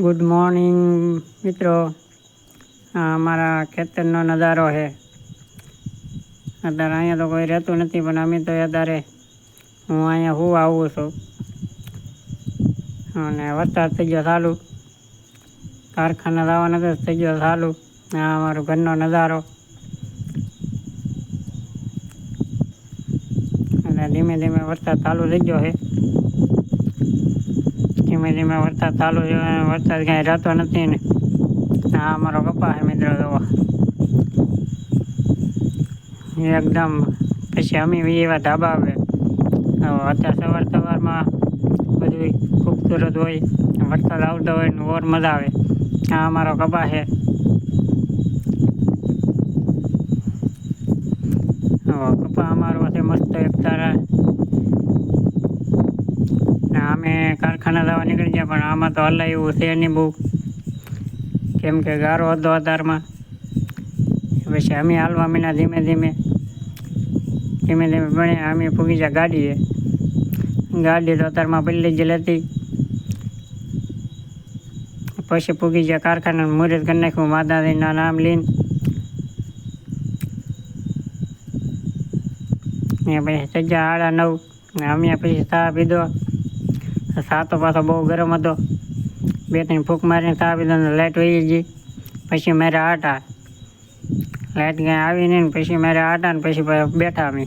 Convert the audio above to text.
Good morning મિત્રો, આ અમારા ખેતરનો નજારો છે. અત્યારે અહીંયા તો કોઈ રહેતું નથી, પણ અમે તો અત્યારે હું અહીંયા હું આવું છું અને વરસાદ થઈ ગયો ચાલુ. કારખાના જવાના તો થઈ ગયો ચાલુ. આ અમારો ઘરનો નજારો અને ધીમે ધીમે વરસાદ ચાલુ થઈ ગયો છે. ધીમે ધીમે વરસાદ ચાલુ છે. વરસાદ કાંઈ રહેતો નથી ને આ અમારો કપા છે મિત્રો. જોવા એકદમ પછી અમે એવા ધાબા આવે. અત્યારે સવારમાં બધું ખૂબસૂરત હોય, વરસાદ આવતો હોય ને ઓર મજા આવે. આ અમારો કપા છે. કપા અમારો છે મસ્ત એક તારા. અમે કારખાના જવા નીકળી ગયા, પણ આમાં તો હલાય એવું છે નહીં બહુ, કેમ કે ગારો હતો અત્યારમાં. પછી અમે હાલવા મીના ધીમે ધીમે ભણે અમે પૂગી ગયા ગાડી તો અત્યારમાં પલ્લી જ લેતી. પછી પૂગી ગયા કારખાનાનું મુહૂર્ત કરી નાખ્યું માતાજીના નામ લઈને. પછી થઈ ગયા 8:30. અમે પછી ચા પીધો. ચા તો પાછો બહુ ગરમ હતો. 2-3 ફૂંક મારીને ચા પીધો ને લાઇટ વહી ગઈ. પછી મારે આટા લાઇટ કાંઈ આવી નહીં ને પછી મારે આટા ને પછી બેઠા અમે.